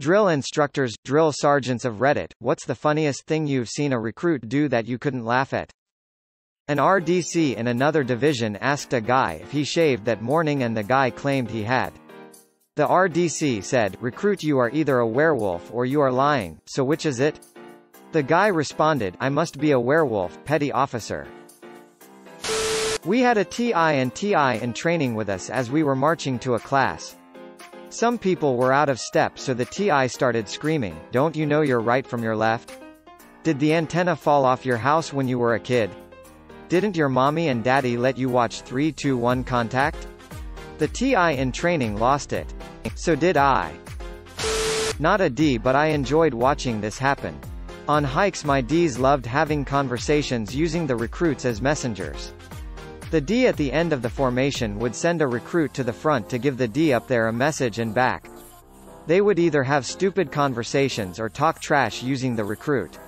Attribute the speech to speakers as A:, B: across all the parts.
A: Drill instructors, drill sergeants of Reddit, what's the funniest thing you've seen a recruit do that you couldn't laugh at? An RDC in another division asked a guy if he shaved that morning and the guy claimed he had. The RDC said, "Recruit, you are either a werewolf or you are lying, so which is it?" The guy responded, "I must be a werewolf, petty officer." We had a TI and TI in training with us as we were marching to a class. Some people were out of step, so the TI started screaming, "Don't you know your right from your left? Did the antenna fall off your house when you were a kid? Didn't your mommy and daddy let you watch 3-2-1 Contact?" The TI in training lost it. So did I. Not a D, but I enjoyed watching this happen. On hikes, my Ds loved having conversations using the recruits as messengers. The D at the end of the formation would send a recruit to the front to give the D up there a message and back. They would either have stupid conversations or talk trash using the recruit.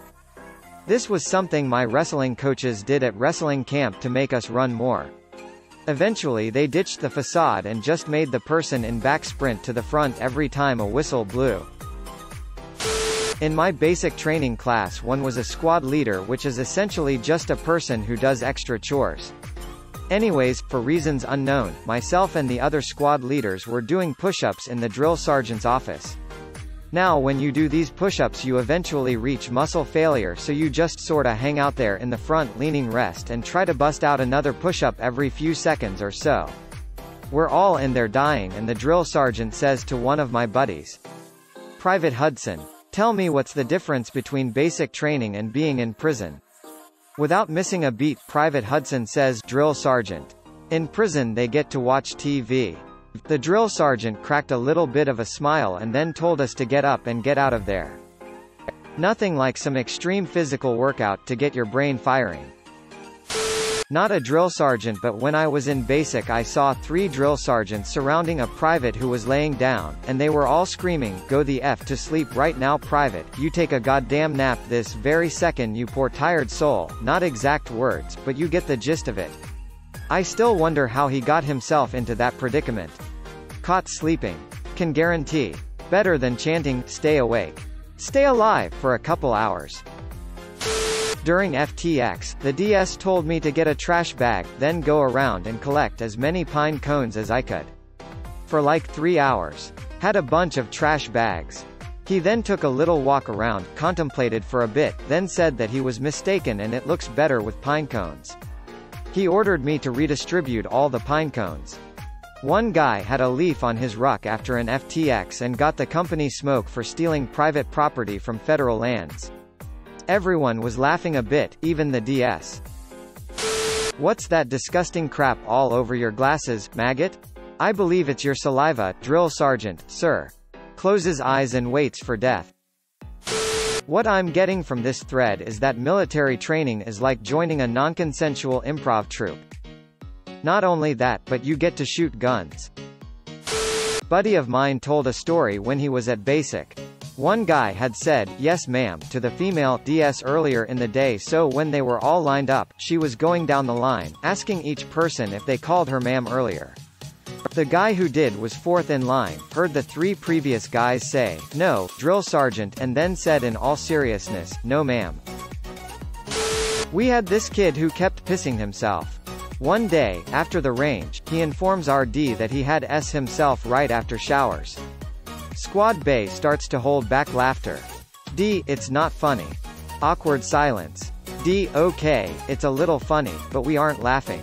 A: This was something my wrestling coaches did at wrestling camp to make us run more. Eventually they ditched the facade and just made the person in back sprint to the front every time a whistle blew. In my basic training class, one was a squad leader, which is essentially just a person who does extra chores. Anyways, for reasons unknown, myself and the other squad leaders were doing push-ups in the drill sergeant's office. Now when you do these push-ups you eventually reach muscle failure, so you just sorta hang out there in the front leaning rest and try to bust out another push-up every few seconds or so. We're all in there dying and the drill sergeant says to one of my buddies, "Private Hudson, tell me what's the difference between basic training and being in prison." Without missing a beat, Private Hudson says, "Drill sergeant. In prison they get to watch TV." The drill sergeant cracked a little bit of a smile and then told us to get up and get out of there. Nothing like some extreme physical workout to get your brain firing. Not a drill sergeant, but when I was in basic I saw 3 drill sergeants surrounding a private who was laying down, and they were all screaming, "Go the F to sleep right now, private, you take a goddamn nap this very second, you poor tired soul." Not exact words, but you get the gist of it. I still wonder how he got himself into that predicament. Caught sleeping. Can guarantee. Better than chanting, "Stay awake. Stay alive," for a couple hours. During FTX, the DS told me to get a trash bag, then go around and collect as many pine cones as I could. For like 3 hours. Had a bunch of trash bags. He then took a little walk around, contemplated for a bit, then said that he was mistaken and it looks better with pine cones. He ordered me to redistribute all the pine cones. One guy had a leaf on his ruck after an FTX and got the company smoke for stealing private property from federal lands. Everyone was laughing a bit, even the DS. "What's that disgusting crap all over your glasses, maggot? I believe it's your saliva, drill sergeant, sir." Closes eyes and waits for death. What I'm getting from this thread is that military training is like joining a non-consensual improv troupe. Not only that, but you get to shoot guns. Buddy of mine told a story when he was at basic. One guy had said, "Yes ma'am," to the female DS earlier in the day, so when they were all lined up, she was going down the line, asking each person if they called her ma'am earlier. The guy who did was fourth in line, heard the 3 previous guys say, "No, drill sergeant," and then said in all seriousness, "No ma'am." We had this kid who kept pissing himself. One day, after the range, he informs our D that he had S himself right after showers. Squad Bay starts to hold back laughter. D, "It's not funny." Awkward silence. D, "Okay, it's a little funny, but we aren't laughing."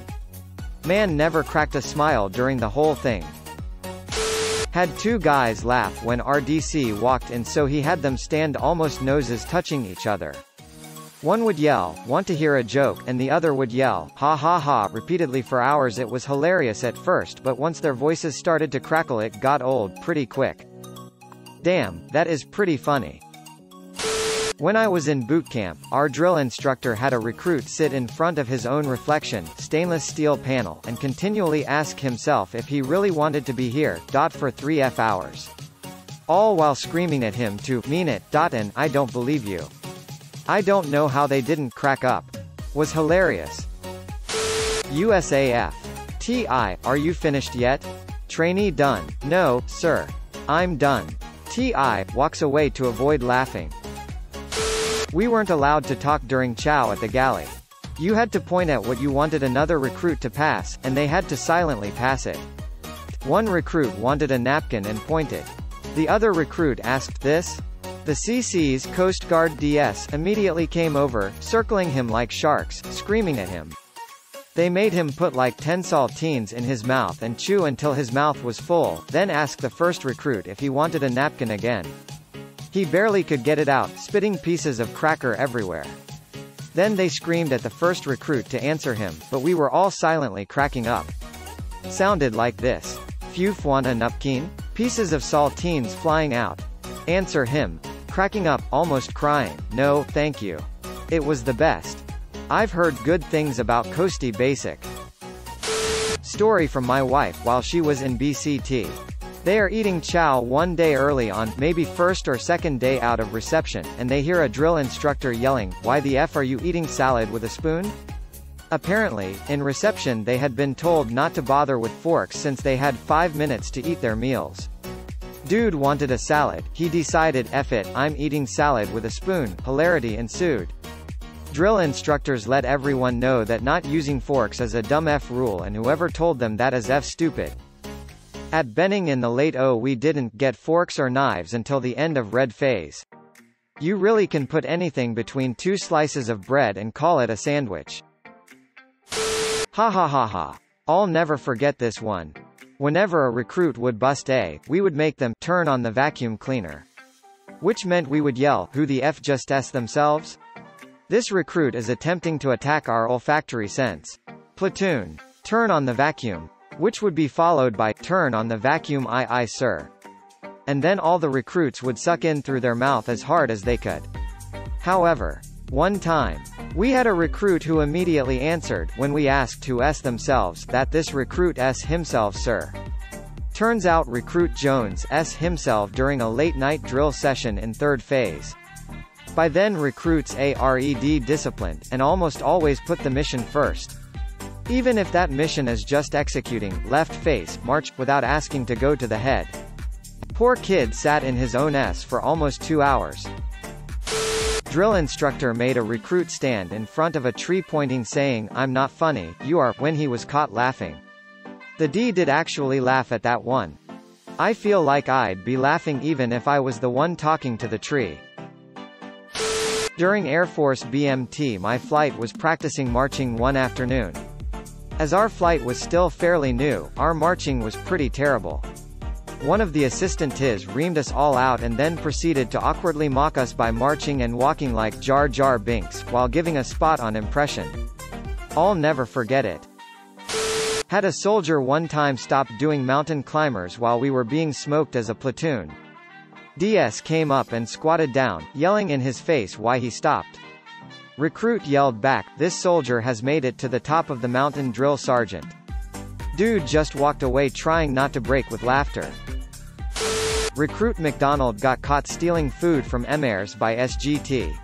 A: Man never cracked a smile during the whole thing. Had 2 guys laugh when RDC walked in, so he had them stand almost noses touching each other. One would yell, "Want to hear a joke?" and the other would yell, "Ha ha ha," repeatedly for hours. It was hilarious at first, but once their voices started to crackle it got old pretty quick. Damn, that is pretty funny. When I was in boot camp, our drill instructor had a recruit sit in front of his own reflection, stainless steel panel, and continually ask himself if he really wanted to be here, for 3 hours. All while screaming at him to mean it, and "I don't believe you." I don't know how they didn't crack up. Was hilarious. USAF. TI, "Are you finished yet? Trainee done." "No, sir. I'm done." TI, walks away to avoid laughing. We weren't allowed to talk during chow at the galley. You had to point at what you wanted another recruit to pass, and they had to silently pass it. One recruit wanted a napkin and pointed. The other recruit asked this. The CC's Coast Guard DS immediately came over, circling him like sharks, screaming at him. They made him put like 10 saltines in his mouth and chew until his mouth was full, then ask the first recruit if he wanted a napkin again. He barely could get it out, spitting pieces of cracker everywhere. Then they screamed at the first recruit to answer him, but we were all silently cracking up. Sounded like this. Phew, want a napkin? Pieces of saltines flying out. Answer him. Cracking up, almost crying. No, thank you. It was the best. I've heard good things about Coastie Basic. Story from my wife while she was in BCT. They are eating chow one day early on, maybe first or second day out of reception, and they hear a drill instructor yelling, "Why the F are you eating salad with a spoon?" Apparently, in reception they had been told not to bother with forks since they had 5 minutes to eat their meals. Dude wanted a salad, he decided F it, I'm eating salad with a spoon. Hilarity ensued. Drill instructors let everyone know that not using forks is a dumb F rule, and whoever told them that is F stupid. At Benning in the late we didn't get forks or knives until the end of red phase. You really can put anything between 2 slices of bread and call it a sandwich. Ha ha ha ha. I'll never forget this one. Whenever a recruit would bust we would make them turn on the vacuum cleaner. Which meant we would yell, "Who the F just S themselves?" This recruit is attempting to attack our olfactory sense. Platoon. Turn on the vacuum. Which would be followed by, "Turn on the vacuum aye sir." And then all the recruits would suck in through their mouth as hard as they could. However, one time, we had a recruit who immediately answered, when we asked who S themselves, that this recruit S himself sir. Turns out recruit Jones S himself during a late-night drill session in 3rd phase. By then recruits are disciplined, and almost always put the mission first. Even if that mission is just executing, left face, march, without asking to go to the head. Poor kid sat in his own S for almost 2 hours. Drill instructor made a recruit stand in front of a tree pointing saying, "I'm not funny, you are," when he was caught laughing. The D did actually laugh at that one. I feel like I'd be laughing even if I was the one talking to the tree. During Air Force BMT my flight was practicing marching one afternoon. As our flight was still fairly new, our marching was pretty terrible. One of the assistant-tis reamed us all out and then proceeded to awkwardly mock us by marching and walking like Jar Jar Binks, while giving a spot-on impression. I'll never forget it. Had a soldier one time stop doing mountain climbers while we were being smoked as a platoon. DS came up and squatted down, yelling in his face why he stopped. Recruit yelled back, "This soldier has made it to the top of the mountain, drill sergeant." Dude just walked away trying not to break with laughter. Recruit McDonald got caught stealing food from Emers by SGT.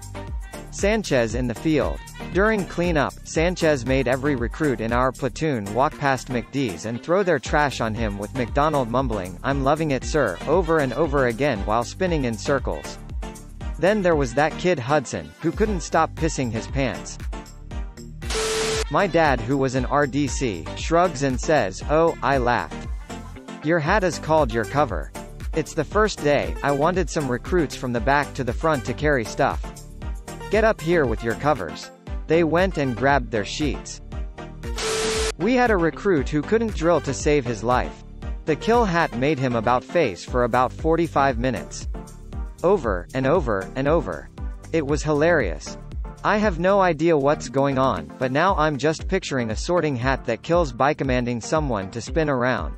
A: Sanchez in the field. During cleanup, Sanchez made every recruit in our platoon walk past McD's and throw their trash on him with McDonald mumbling, "I'm loving it sir," over and over again while spinning in circles. Then there was that kid Hudson, who couldn't stop pissing his pants. My dad, who was an RDC, shrugs and says, "Oh, I laughed. Your hat is called your cover. It's the first day, I wanted some recruits from the back to the front to carry stuff. Get up here with your covers." They went and grabbed their sheets. We had a recruit who couldn't drill to save his life. The kill hat made him about face for about 45 minutes. Over, and over, and over. It was hilarious. I have no idea what's going on, but now I'm just picturing a sorting hat that kills by commanding someone to spin around.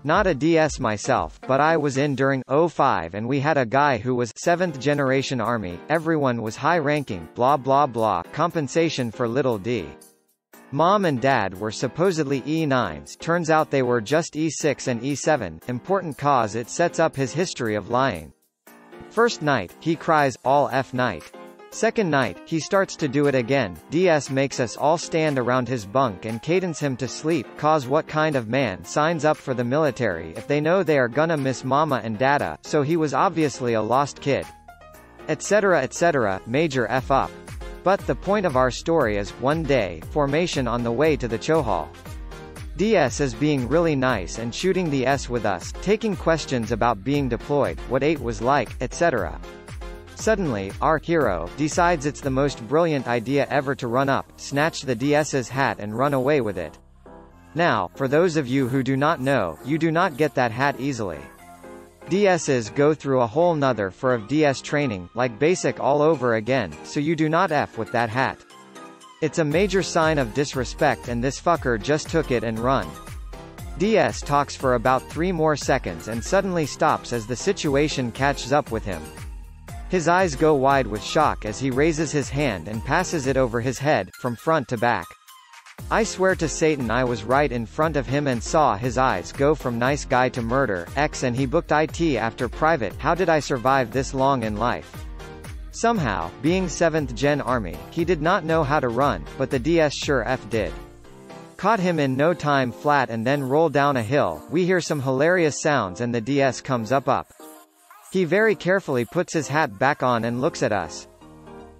A: Not a DS myself, but I was in during 05 and we had a guy who was 7th generation army, everyone was high ranking, blah blah blah, compensation for little d. Mom and dad were supposedly E9s, turns out they were just E6 and E7, important cause it sets up his history of lying. First night, he cries, "All F night." Second night, he starts to do it again. DS makes us all stand around his bunk and cadence him to sleep, cause what kind of man signs up for the military if they know they are gonna miss mama and dada, so he was obviously a lost kid. Etc. etc. Major F up. But the point of our story is, one day, formation on the way to the chohal. DS is being really nice and shooting the S with us, taking questions about being deployed, what 8 was like, etc. Suddenly, our hero decides it's the most brilliant idea ever to run up, snatch the DS's hat and run away with it. Now, for those of you who do not know, you do not get that hat easily. DS's go through a whole nother for of DS training, like basic all over again, so you do not F with that hat. It's a major sign of disrespect and this fucker just took it and run. DS talks for about 3 more seconds and suddenly stops as the situation catches up with him. His eyes go wide with shock as he raises his hand and passes it over his head, from front to back. I swear to Satan I was right in front of him and saw his eyes go from nice guy to murder, X and he booked IT after private. How did I survive this long in life? Somehow, being 7th Gen Army, he did not know how to run, but the DS sure F did. Caught him in no time flat and then roll down a hill, we hear some hilarious sounds and the DS comes up. He very carefully puts his hat back on and looks at us.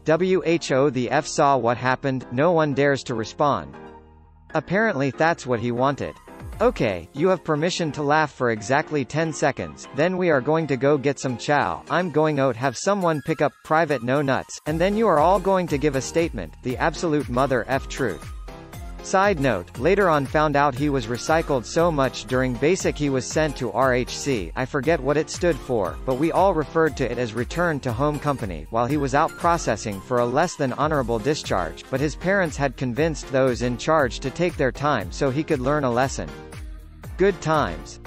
A: Who the F saw what happened, no one dares to respond. Apparently that's what he wanted. Okay, you have permission to laugh for exactly 10 seconds, then we are going to go get some chow. I'm going out have someone pick up Private No Nuts, and then you are all going to give a statement, the absolute mother F truth. Side note, later on found out he was recycled so much during basic he was sent to RHC, I forget what it stood for, but we all referred to it as Return to Home Company, while he was out processing for a less than honorable discharge, but his parents had convinced those in charge to take their time so he could learn a lesson. Good times.